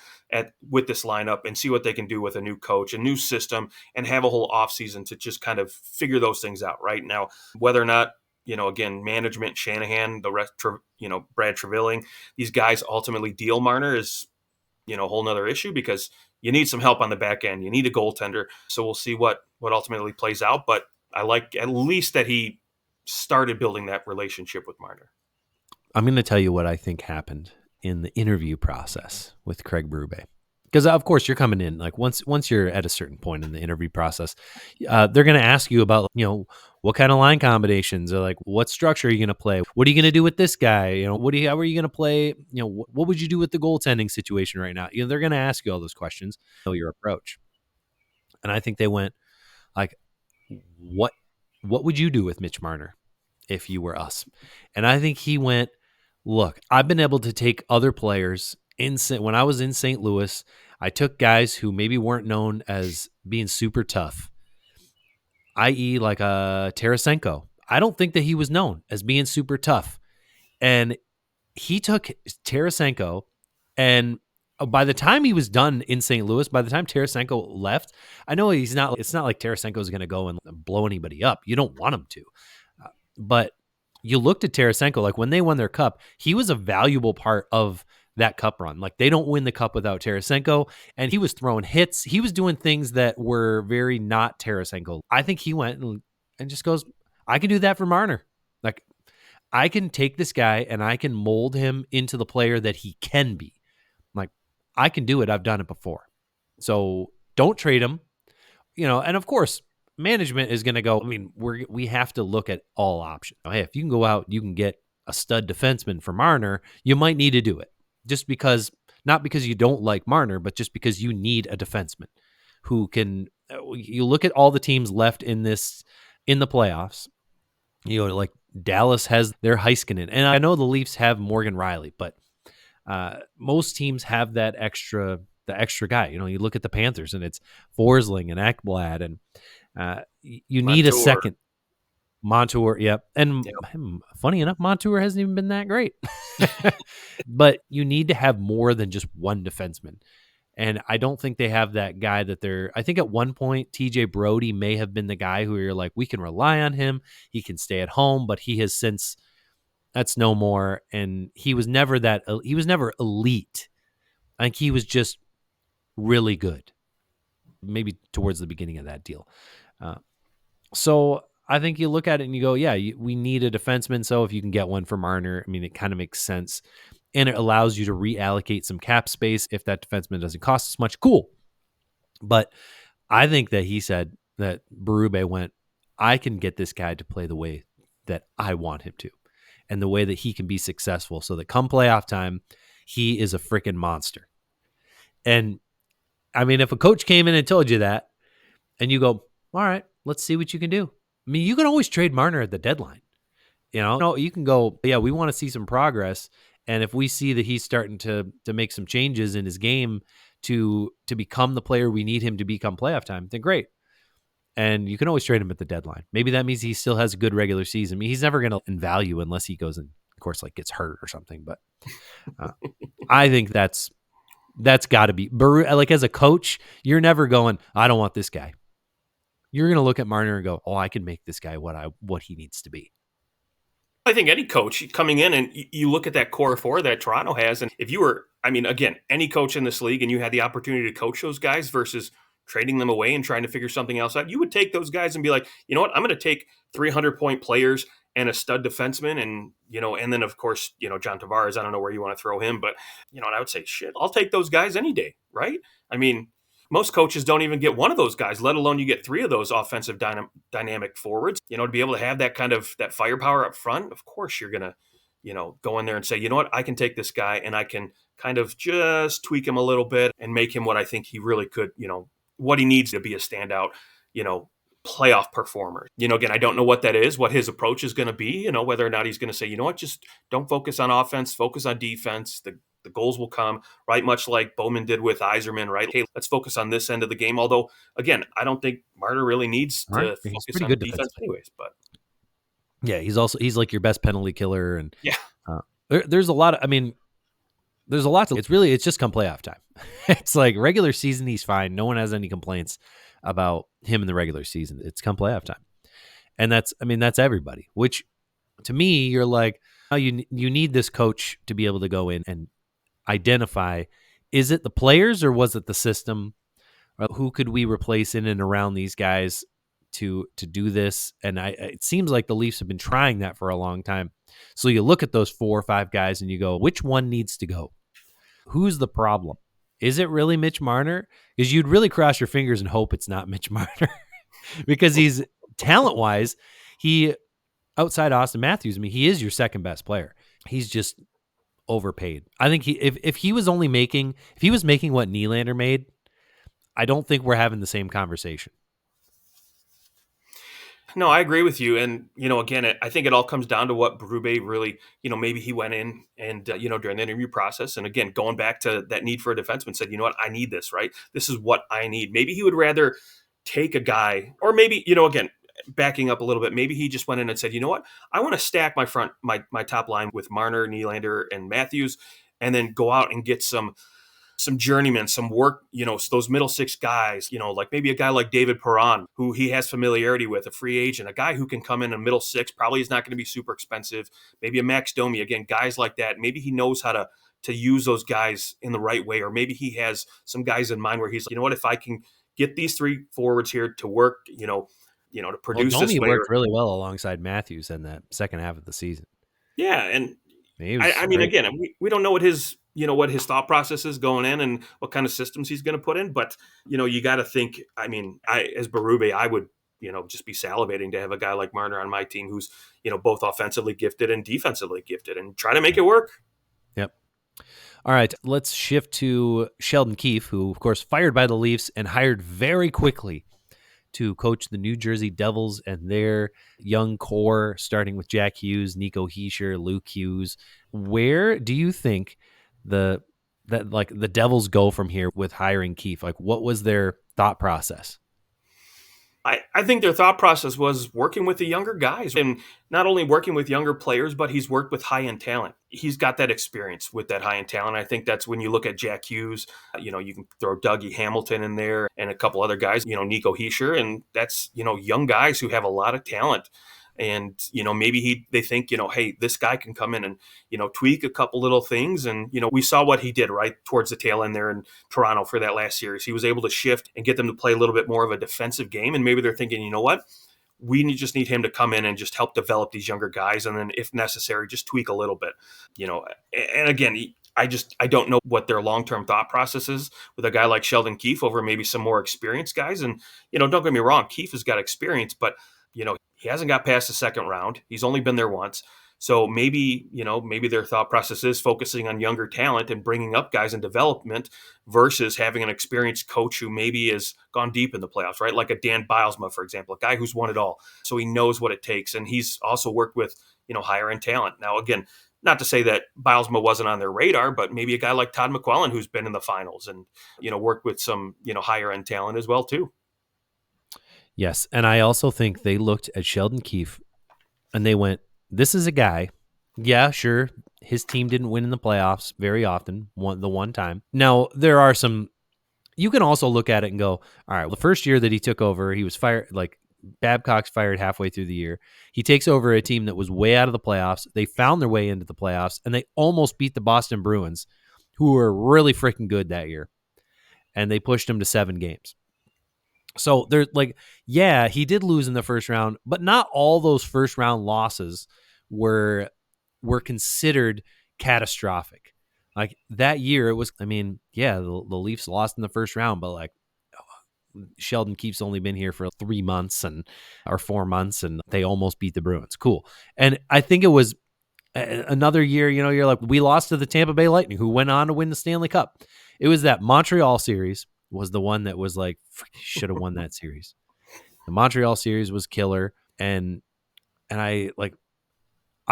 with this lineup and see what they can do with a new coach, a new system, and have a whole offseason to just kind of figure those things out right now. Whether or not, again, management, Shanahan, the rest, Brad Trevilling, these guys ultimately deal Marner is, a whole nother issue, because you need some help on the back end. You need a goaltender. So we'll see what ultimately plays out. But I like at least that he started building that relationship with Marner. I'm going to tell you what I think happened in the interview process with Craig Berube. Because, of course, you're coming in, like, once you're at a certain point in the interview process, they're going to ask you about, what kind of line combinations, or like, what structure are you going to play? What are you going to do with this guy? How are you going to play? What would you do with the goaltending situation right now? They're going to ask you all those questions, your approach. And I think they went like, what would you do with Mitch Marner if you were us? And I think he went, look, I've been able to take other players when I was in St. Louis. I took guys who maybe weren't known as being super tough, i.e. like a Tarasenko. I don't think that he was known as being super tough. And he took Tarasenko, and by the time he was done in St. Louis, by the time Tarasenko left, I know it's not like Tarasenko is going to go and blow anybody up. You don't want him to. But you looked at Tarasenko, like when they won their cup, he was a valuable part of that cup run. Like, they don't win the cup without Tarasenko, and he was throwing hits. He was doing things that were very not Tarasenko. I think he went and just goes, I can do that for Marner. Like, I can take this guy and I can mold him into the player that he can be. Like, I can do it. I've done it before. So don't trade him. And of course, management is going to go, I mean, we have to look at all options. Hey, if you can go out, you can get a stud defenseman for Marner, you might need to do it. Just because, not because you don't like Marner, but just because you need a defenseman who can. You look at all the teams left in the playoffs. Like Dallas has their Heiskanen, and I know the Leafs have Morgan Riley, but most teams have the extra guy. You look at the Panthers, and it's Forsling and Ekblad, and you need a second. Montour, yep. And funny enough, Montour hasn't even been that great. But you need to have more than just one defenseman. And I don't think they have that guy I think at one point, TJ Brody may have been the guy who you're like, we can rely on him. He can stay at home, but he has since, that's no more. And he was never elite. I think he was just really good, maybe towards the beginning of that deal. So I think you look at it and you go, yeah, we need a defenseman. So if you can get one for Marner, I mean, it kind of makes sense. And it allows you to reallocate some cap space if that defenseman doesn't cost as much. Cool. But I think that he said that Berube went, I can get this guy to play the way that I want him to, and the way that he can be successful, so that come playoff time, he is a freaking monster. And I mean, if a coach came in and told you that, and you go, all right, let's see what you can do. I mean, you can always trade Marner at the deadline. You can go, yeah, we want to see some progress. And if we see that he's starting to make some changes in his game to become the player we need him to become playoff time, then great. And you can always trade him at the deadline. Maybe that means he still has a good regular season. I mean, he's never going to in value unless he goes and, of course, like gets hurt or something. But I think that's got to be, like, as a coach, you're never going, I don't want this guy. You're going to look at Marner and go, oh, I can make this guy what he needs to be. I think any coach coming in, and you look at that core four that Toronto has, and if you were, I mean, again, any coach in this league, and you had the opportunity to coach those guys versus trading them away and trying to figure something else out, you would take those guys and be like, you know what, I'm going to take 300-point players and a stud defenseman, and and then of course, John Tavares. I don't know where you want to throw him, but and I would say, shit, I'll take those guys any day, right? I mean, most coaches don't even get one of those guys, let alone you get three of those offensive dynamic forwards. To be able to have that firepower up front, of course you're gonna, go in there and say, you know what, I can take this guy and I can kind of just tweak him a little bit and make him what I think he really could, what he needs to be a standout, playoff performer. Again, I don't know what that is, what his approach is going to be, whether or not he's going to say, you know what, just don't focus on offense, focus on defense. The goals will come, right? Much like Bowman did with Yzerman, right? Hey, let's focus on this end of the game. Although, again, I don't think Marner really needs to focus on defense anyways. But yeah, he's like your best penalty killer, and yeah, there's a lot of, there's a lot to. It's just come playoff time. It's like regular season, he's fine. No one has any complaints about him in the regular season. It's come playoff time, and that's everybody. Which, to me, you're like, oh, you need this coach to be able to go in and identify, is it the players or was it the system? Or who could we replace in and around these guys to do this? And it seems like the Leafs have been trying that for a long time. So you look at those 4 or 5 guys and you go, which one needs to go? Who's the problem? Is it really Mitch Marner? Because you'd really cross your fingers and hope it's not Mitch Marner, because he's talent-wise, he, outside Austin Matthews, he is your second best player. He's just overpaid. I think if he was making what Nylander made, I don't think we're having the same conversation. No, I agree with you. And, again, I think it all comes down to what Berube really, maybe he went in and, during the interview process. And again, going back to that need for a defenseman, said, you know what, I need this, right? This is what I need. Maybe he would rather take a guy, or maybe, again, backing up a little bit, maybe he just went in and said, you know what, I want to stack my top line with Marner, Nylander, and Matthews, and then go out and get some journeymen, some work, those middle 6 guys, like maybe a guy like David Perron, who he has familiarity with, a free agent, a guy who can come in a middle 6, probably is not going to be super expensive. Maybe a Max Domi, again, guys like that. Maybe he knows how to use those guys in the right way, or maybe he has some guys in mind where he's like, you know what, if I can get these 3 forwards here to work, to produce this Domi way. Worked really well alongside Matthews in that second half of the season. Yeah, and again, we don't know what his thought process is going in and what kind of systems he's going to put in. But, you got to think, as Berube, I would, just be salivating to have a guy like Marner on my team who's, both offensively gifted and defensively gifted, and try to make it work. Yep. All right, let's shift to Sheldon Keefe, who, of course, fired by the Leafs and hired very quickly to coach the New Jersey Devils and their young core, starting with Jack Hughes, Nico Hischier, Luke Hughes. Where do you think the Devils go from here with hiring Keefe? Like, what was their thought process? I think their thought process was working with the younger guys, and not only working with younger players, but he's worked with high-end talent. He's got that experience with that high-end talent. I think that's when you look at Jack Hughes, you can throw Dougie Hamilton in there and a couple other guys, Nico Hischier, and that's, young guys who have a lot of talent. And, maybe they think, hey, this guy can come in and, tweak a couple little things. And, we saw what he did right towards the tail end there in Toronto for that last series. He was able to shift and get them to play a little bit more of a defensive game. And maybe they're thinking, you know what, just need him to come in and just help develop these younger guys. And then if necessary, just tweak a little bit, and again, I don't know what their long-term thought process is with a guy like Sheldon Keefe over maybe some more experienced guys. And, don't get me wrong, Keefe has got experience, but, he hasn't got past the second round. He's only been there once. So maybe their thought process is focusing on younger talent and bringing up guys in development versus having an experienced coach who maybe has gone deep in the playoffs, right? Like a Dan Bylsma, for example, a guy who's won it all. So he knows what it takes. And he's also worked with, higher end talent. Now, again, not to say that Bylsma wasn't on their radar, but maybe a guy like Todd McClellan who's been in the finals and, worked with some, higher end talent as well, too. Yes, and I also think they looked at Sheldon Keefe and they went, this is a guy, yeah, sure, his team didn't win in the playoffs very often, the one time. Now, there are some, you can also look at it and go, all right, well, the first year that he took over, he was fired, like Babcock's fired halfway through the year. He takes over a team that was way out of the playoffs. They found their way into the playoffs, and they almost beat the Boston Bruins, who were really freaking good that year. And they pushed him to 7 games. So they're like, yeah, he did lose in the first round, but not all those first round losses were considered catastrophic. Like that year, it was. I mean, yeah, the Leafs lost in the first round, but like Sheldon Keefe's only been here for 3 months or 4 months, and they almost beat the Bruins. Cool. And I think it was another year. You know, you're like, we lost to the Tampa Bay Lightning, who went on to win the Stanley Cup. It was that Montreal series was the one that was like, should have won that series. The Montreal series was killer, and I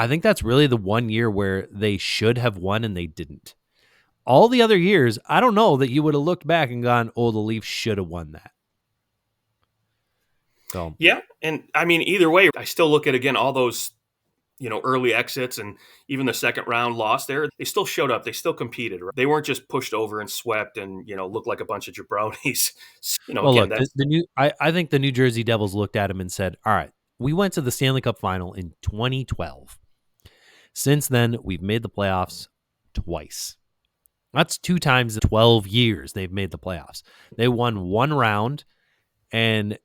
think that's really the one year where they should have won and they didn't. All the other years, I don't know that you would have looked back and gone, "Oh, the Leafs should have won that." So Yeah, and I mean, either way, I still look at again all those early exits and even the second round loss there. They still showed up. They still competed. Right? They weren't just pushed over and swept and looked like a bunch of jabronis. well, Again, look, that's I think the New Jersey Devils looked at him and said, "All right, we went to the Stanley Cup Final in 2012. Since then, we've made the playoffs twice. That's 2 times in 12 years they've made the playoffs. They won 1 round and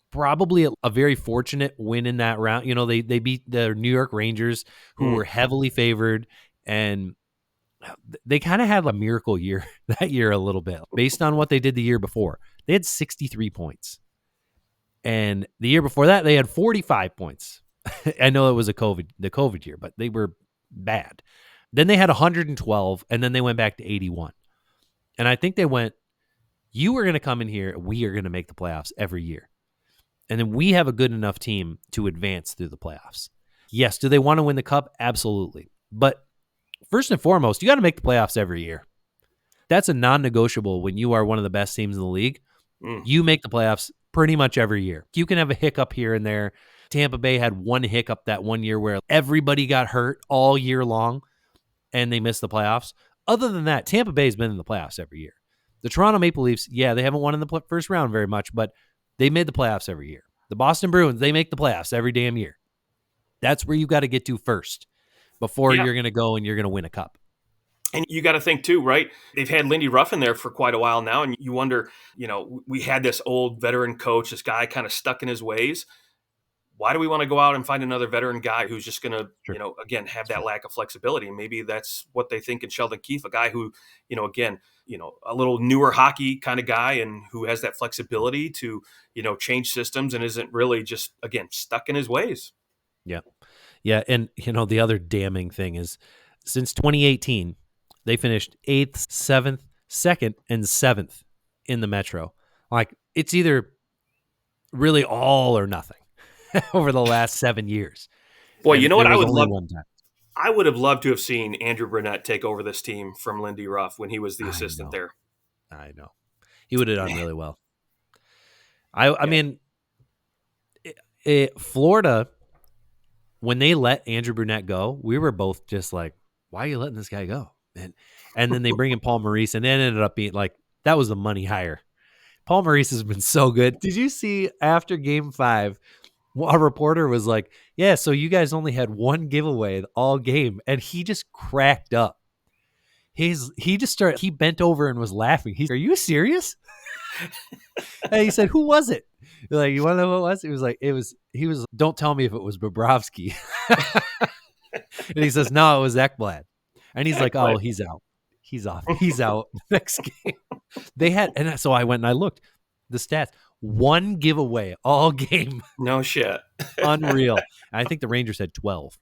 probably a very fortunate win in that round. They beat the New York Rangers, who were heavily favored, and they kind of had a miracle year that year a little bit based on what they did the year before. They had 63 points. And the year before that, they had 45 points. I know it was the COVID year, but they were bad. Then they had 112, and then they went back to 81. And I think they went, you are going to come in here, we are going to make the playoffs every year. And then we have a good enough team to advance through the playoffs. Yes, do they want to win the cup? Absolutely. But first and foremost, you got to make the playoffs every year. That's a non-negotiable when you are one of the best teams in the league. You make the playoffs pretty much every year. You can have a hiccup here and there. Tampa Bay had one hiccup that one year where everybody got hurt all year long and they missed the playoffs. Other than that, Tampa Bay's been in the playoffs every year. The Toronto Maple Leafs, yeah, they haven't won in the first round very much, but they made the playoffs every year. The Boston Bruins, they make the playoffs every damn year. That's where you got to get to first before you're going to go and you're going to win a cup. And you got to think too, right? They've had Lindy Ruff in there for quite a while now. And you wonder, we had this old veteran coach, this guy kind of stuck in his ways. Why do we want to go out and find another veteran guy who's just going to, again, have that lack of flexibility? And maybe that's what they think in Sheldon Keefe, a guy who, again, a little newer hockey kind of guy and who has that flexibility to, change systems and isn't really just, again, stuck in his ways. Yeah. Yeah. And, the other damning thing is since 2018, they finished 8th, 7th, 2nd, and 7th in the Metro. Like, it's either really all or nothing over the last 7 years. Boy, you know what I would love? One time. I would have loved to have seen Andrew Brunette take over this team from Lindy Ruff when he was the assistant there. I know. He would have done really well. I mean, Florida, when they let Andrew Brunette go, we were both just like, why are you letting this guy go? And then they bring in Paul Maurice, and it ended up being like, that was a money hire. Paul Maurice has been so good. Did you see after Game 5, a reporter was like, yeah, so you guys only had one giveaway all game, and he just cracked up. He bent over and was laughing. Are you serious? And he said, who was it? Like, you want to know who it was? It was like, he was, don't tell me if it was Bobrovsky. And he says, no, it was Ekblad. And he's like, oh, he's out. He's off. He's out next game. And so I went and I looked the stats. One giveaway all game. No shit. Unreal. I think the Rangers had 12.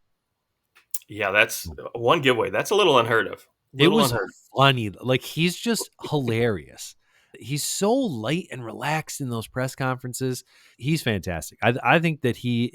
Yeah, that's one giveaway. That's a little unheard of. It was funny. Like, he's just hilarious. He's so light and relaxed in those press conferences. He's fantastic. I think that we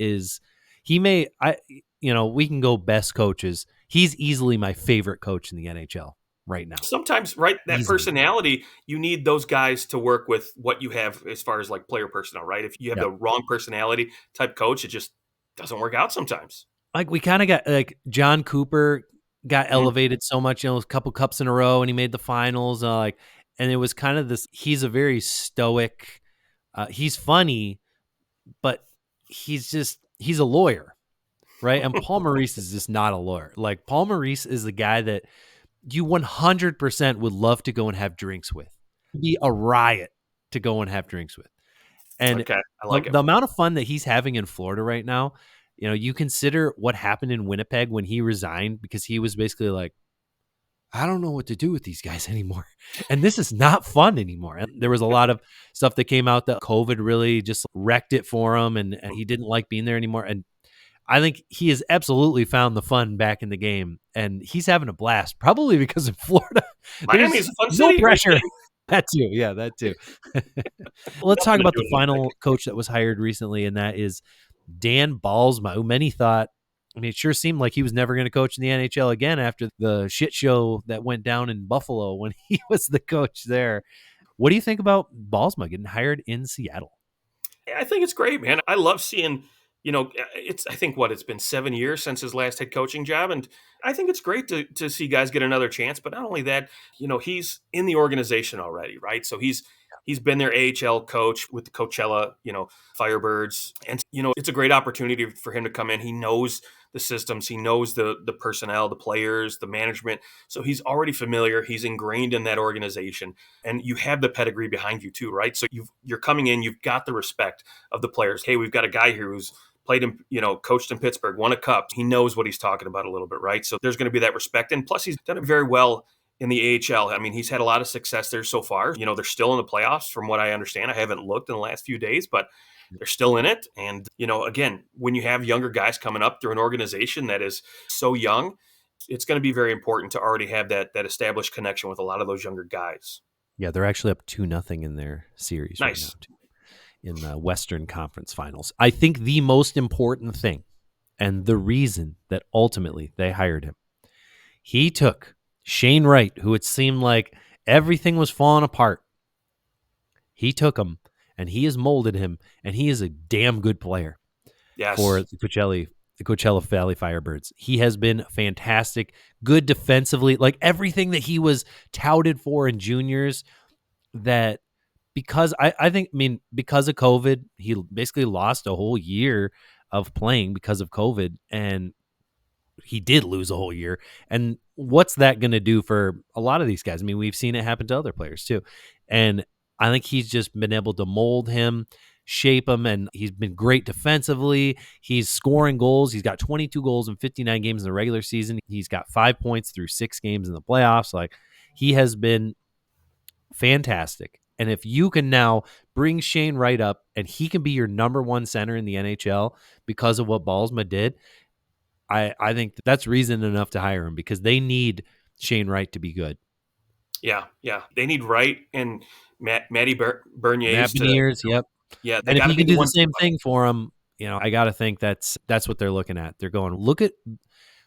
can go best coaches. He's easily my favorite coach in the NHL right now. Sometimes, right, that personality, you need those guys to work with what you have as far as like player personnel, right? If you have the wrong personality type coach, it just doesn't work out sometimes. Like, we kind of got like John Cooper got elevated so much, a couple cups in a row, and he made the finals. And it was kind of this, he's a very stoic, he's funny, but he's a lawyer. Right. And Paul Maurice is just not a lawyer. Like, Paul Maurice is the guy that you 100% would love to go and have drinks with. It'd be a riot to go and have drinks with. And Okay, I like it. the amount of fun that he's having in Florida right now, you consider what happened in Winnipeg when he resigned, because he was basically like, I don't know what to do with these guys anymore. And this is not fun anymore. And there was a lot of stuff that came out that COVID really just wrecked it for him, and he didn't like being there anymore. And I think he has absolutely found the fun back in the game, and he's having a blast, probably because in Florida, Miami is there's a fun no city, great pressure. city. That too. Yeah, that too. Let's talk Nothing to about do the in Winnipeg. final coach that was hired recently, and that is Dan Bylsma, who many thought, I mean, it sure seemed like he was never going to coach in the NHL again after the shit show that went down in Buffalo when he was the coach there. What do you think about Bylsma getting hired in Seattle? I think it's great, man. I love seeing, I think it's been 7 years since his last head coaching job. And I think it's great to see guys get another chance. But not only that, he's in the organization already, right? So he's been their AHL coach with the Coachella, Firebirds. And, it's a great opportunity for him to come in. He knows the systems, he knows the personnel, the players, the management. So he's already familiar. He's ingrained in that organization. And you have the pedigree behind you too, right? So you're coming in, you've got the respect of the players. Hey, we've got a guy here who's played in, coached in Pittsburgh, won a cup. He knows what he's talking about a little bit, right? So there's going to be that respect. And plus, he's done it very well in the AHL. I mean, he's had a lot of success there so far. They're still in the playoffs from what I understand. I haven't looked in the last few days, but they're still in it. And, again, when you have younger guys coming up through an organization that is so young, it's going to be very important to already have that established connection with a lot of those younger guys. Yeah, they're actually up 2-0 in their series Nice. right now, too, in the Western Conference Finals. I think the most important thing, and the reason that ultimately they hired him, he took Shane Wright, who it seemed like everything was falling apart. He took him, and he has molded him, and he is a damn good player. Yes. For the Coachella Valley Firebirds. He has been fantastic, good defensively, like everything that he was touted for in juniors. That because I think, because of COVID, he basically lost a whole year of playing because of COVID, and he did lose a whole year. And what's that going to do for a lot of these guys? I mean, we've seen it happen to other players too. And I think he's just been able to mold him, shape him, and he's been great defensively. He's scoring goals. He's got 22 goals in 59 games in the regular season. He's got 5 points through 6 games in the playoffs. Like, he has been fantastic. And if you can now bring Shane Wright up and he can be your number one center in the NHL because of what Bylsma did, I think that's reason enough to hire him, because they need Shane Wright to be good. Yeah. They need Wright and Matty Bernier's Beniers, yep. Yeah, And if he can do the same thing for him, I got to think that's what they're looking at. They're going, look at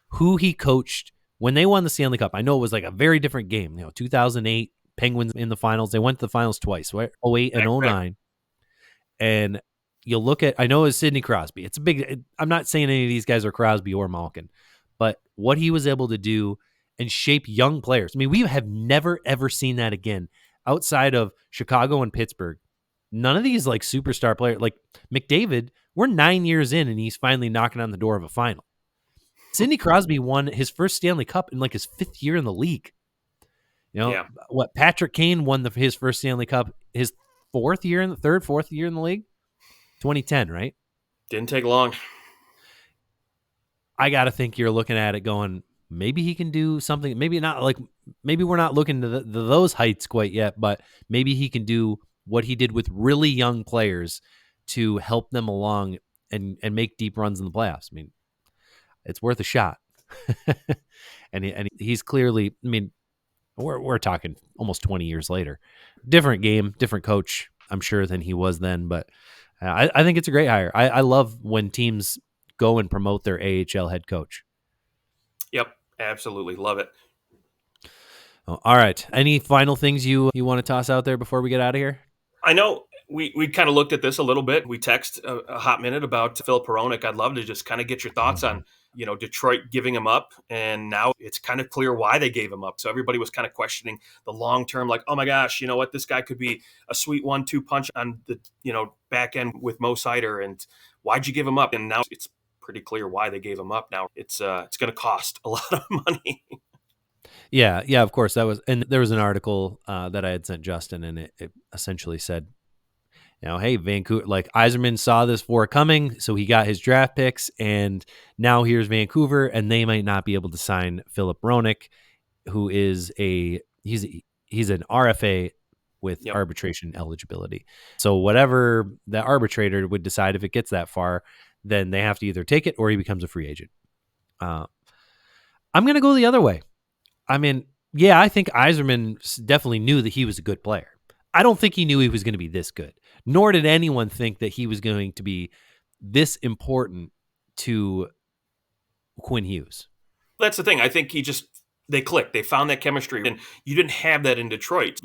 who he coached when they won the Stanley Cup. I know it was like a very different game. 2008 Penguins in the finals. They went to the finals twice, right? 08 and 09. And you'll look at, I know it's Sidney Crosby. It's a big, I'm not saying any of these guys are Crosby or Malkin, but what he was able to do and shape young players. I mean, we have never, ever seen that again outside of Chicago and Pittsburgh. None of these like superstar players, like McDavid, we're 9 years in and he's finally knocking on the door of a final. Sidney Crosby won his first Stanley Cup in like his 5th year in the league. What Patrick Kane won his first Stanley Cup his 4th year in the league, 2010, right? Didn't take long. I got to think you're looking at it going, maybe he can do something. Maybe not, like, maybe we're not looking to those heights quite yet, but maybe he can do what he did with really young players to help them along and make deep runs in the playoffs. I mean, it's worth a shot. and he's clearly, I mean, we're talking almost 20 years later. Different game, different coach, I'm sure, than he was then. But I think it's a great hire. I love when teams go and promote their AHL head coach. Yep, absolutely. Love it. Oh, all right. Any final things you want to toss out there before we get out of here? I know we kind of looked at this a little bit. We text a hot minute about Phil Peronic. I'd love to just kind of get your thoughts on, Detroit giving him up. And now it's kind of clear why they gave him up. So everybody was kind of questioning the long term, like, oh my gosh, you know what? This guy could be a sweet 1-2 punch on the, back end with Mo Sider. And why'd you give him up? And now it's pretty clear why they gave him up. Now it's going to cost a lot of money. Yeah, of course. And there was an article that I had sent Justin, and it essentially said, Hey, Vancouver, like Yzerman saw this for coming, so he got his draft picks, and now here's Vancouver, and they might not be able to sign Philip Roenick, who is he's an RFA with Yep. arbitration eligibility. So whatever the arbitrator would decide, if it gets that far, then they have to either take it or he becomes a free agent. I'm going to go the other way. I mean, yeah, I think Yzerman definitely knew that he was a good player. I don't think he knew he was going to be this good, nor did anyone think that he was going to be this important to Quinn Hughes. That's the thing. I think they clicked. They found that chemistry, and you didn't have that in Detroit.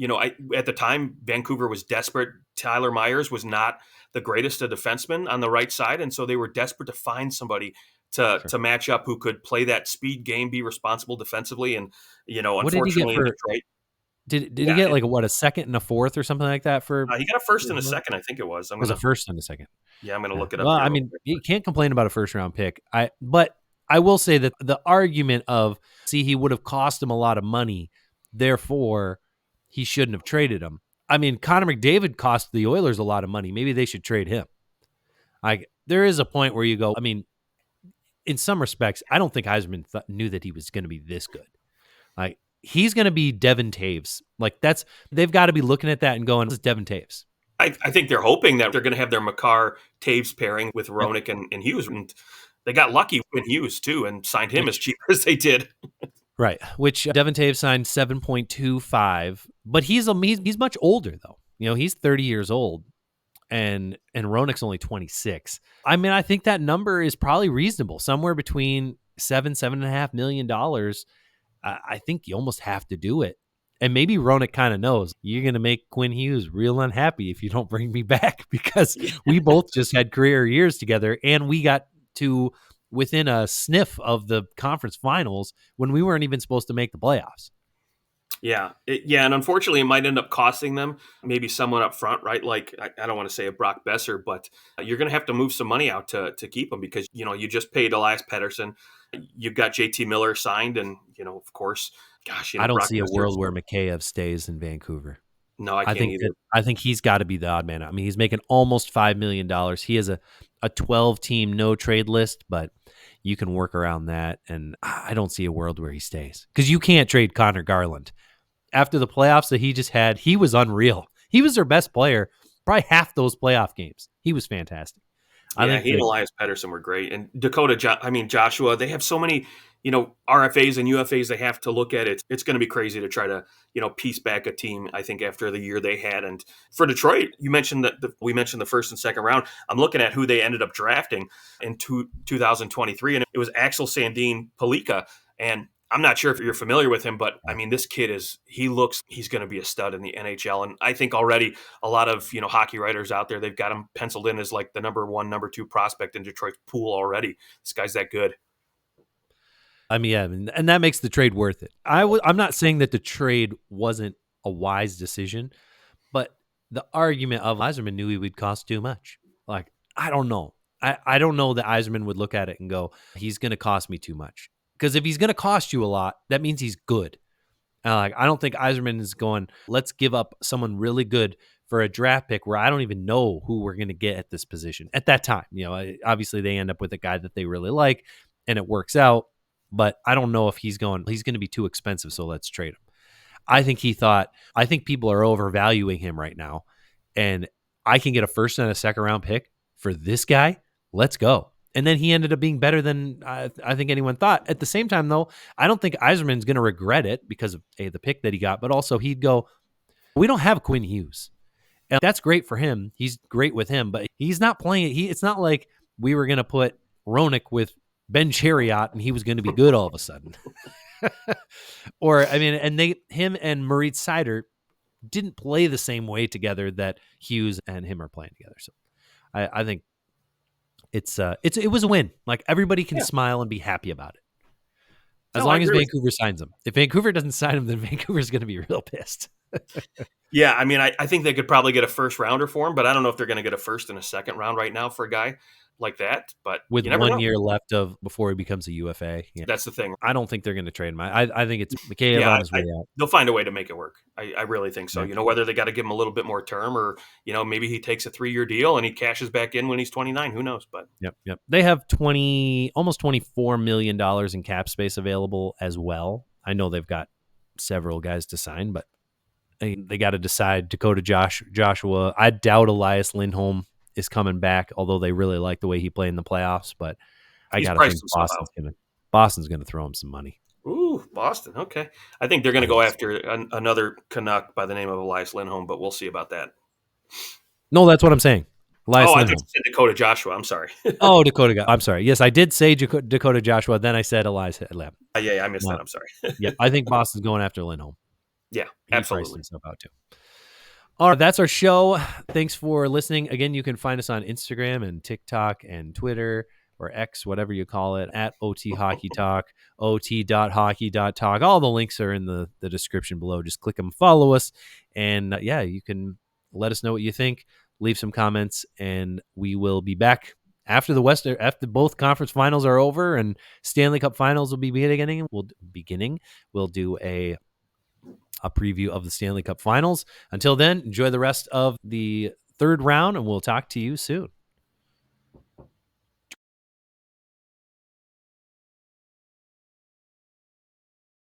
At the time, Vancouver was desperate. Tyler Myers was not the greatest of defensemen on the right side, and so they were desperate to find somebody to match up who could play that speed game, be responsible defensively, and What did he get unfortunately in for? Detroit, Did he get a second and a fourth or something like that for? he got a first and a second, I think it was. It was a first and a second. Yeah, I'm gonna look it up. Well, Here I real mean, quick. you can't complain about a first round pick. But I will say that the argument of he would have cost him a lot of money, therefore he shouldn't have traded him. I mean, Connor McDavid cost the Oilers a lot of money. Maybe they should trade him. There is a point where you go, I mean, in some respects, I don't think Yzerman knew that he was going to be this good. He's going to be Devin Taves. They've got to be looking at that and going, this is Devin Taves. I think they're hoping that they're going to have their Makar-Taves pairing with Roenick and Hughes. And they got lucky with Hughes, too, and signed him as cheap as they did. Right, which Devin Taves signed 7.25, but he's much older, though. He's 30 years old, and Roenick's only 26. I mean, I think that number is probably reasonable, somewhere between $7.5 million. I think you almost have to do it. And maybe Roenick kind of knows you're going to make Quinn Hughes real unhappy if you don't bring me back, because we both just had career years together, and we got to within a sniff of the conference finals when we weren't even supposed to make the playoffs. Yeah. And unfortunately, it might end up costing them maybe someone up front, right? Like, I don't want to say a Brock Besser, but you're going to have to move some money out to keep him, because, you just paid Elias Pettersson. You've got JT Miller signed, and, of course, gosh, I don't Brock see a Besser world where Mikheyev stays in Vancouver. No, I can't either. I think he's got to be the odd man out. I mean, he's making almost $5 million. He has a 12-team no-trade list, but you can work around that, and I don't see a world where he stays, because you can't trade Connor Garland. After the playoffs that he just had, he was unreal. He was their best player, probably half those playoff games. He was fantastic. Yeah, he and Elias Pettersson were great. And Joshua, they have so many, RFAs and UFAs they have to look at. It's going to be crazy to try to, piece back a team, I think, after the year they had. And for Detroit, you mentioned we mentioned the first and second round. I'm looking at who they ended up drafting in 2023, and it was Axel Sandin Palika. And I'm not sure if you're familiar with him, but I mean, this kid he's going to be a stud in the NHL. And I think already a lot of, hockey writers out there, they've got him penciled in as like the number 1, number 2 prospect in Detroit's pool already. This guy's that good. I mean, yeah, and that makes the trade worth it. I'm not saying that the trade wasn't a wise decision, but the argument of Yzerman knew he would cost too much. Like, I don't know. I don't know that Yzerman would look at it and go, he's going to cost me too much. Because if he's going to cost you a lot, that means he's good. I don't think Yzerman is going, let's give up someone really good for a draft pick where I don't even know who we're going to get at this position at that time. Obviously they end up with a guy that they really like and it works out, but I don't know if he's going to be too expensive, so let's trade him. I think people are overvaluing him right now, and I can get a first and a second round pick for this guy. Let's go. And then he ended up being better than I think anyone thought. At the same time, though, I don't think Yzerman's going to regret it because of the pick that he got, but also he'd go, we don't have Quinn Hughes. And that's great for him. He's great with him, but he's not playing. It's not like we were going to put Roenick with Ben Chariot and he was going to be good all of a sudden. Him and Moritz Seider didn't play the same way together that Hughes and him are playing together. So I think it was a win. Like, everybody can smile and be happy about it. As long as Vancouver signs him. If Vancouver doesn't sign him, then Vancouver's going to be real pissed. Yeah, I mean, I think they could probably get a first rounder for him, but I don't know if they're going to get a first and a second round right now for a guy like that. But With you never 1 know. year left of before he becomes a UFA. Yeah. That's the thing. I don't think they're going to trade him. I think it's Mikheyev Yeah, on his way out. they'll find a way to make it work. I really think so. Yeah. You know, whether they got to give him a little bit more term or, you know, maybe he takes a 3-year deal and he cashes back in when he's 29. Who knows? But Yep. They have almost $24 million in cap space available as well. I know they've got several guys to sign, but they got to decide. Joshua. I doubt Elias Lindholm is coming back, although they really like the way he played in the playoffs. But I he's got to priced think himself out. Boston's gonna throw him some money. Ooh, Boston. Okay. I think they're going to go after another Canuck by the name of Elias Lindholm, but we'll see about that. No, that's what I'm saying. Elias I Lindholm. thought you said Dakota Joshua. I'm sorry. Oh, Dakota. I'm sorry. Yes, I did say Dakota Joshua. Then I said Elias Lindholm. Yeah, I missed that. I'm sorry. Yeah, I think Boston's going after Lindholm. Yeah, He priced absolutely. himself out too. All right, that's our show. Thanks for listening. Again, you can find us on Instagram and TikTok and Twitter or X, whatever you call it, at OT Hockey Talk, ot.hockey.talk. All the links are in the description below. Just click them, follow us, and yeah, you can let us know what you think. Leave some comments, and we will be back after both conference finals are over and Stanley Cup Finals will be beginning. We'll do a preview of the Stanley Cup Finals. Until then, enjoy the rest of the third round, and we'll talk to you soon.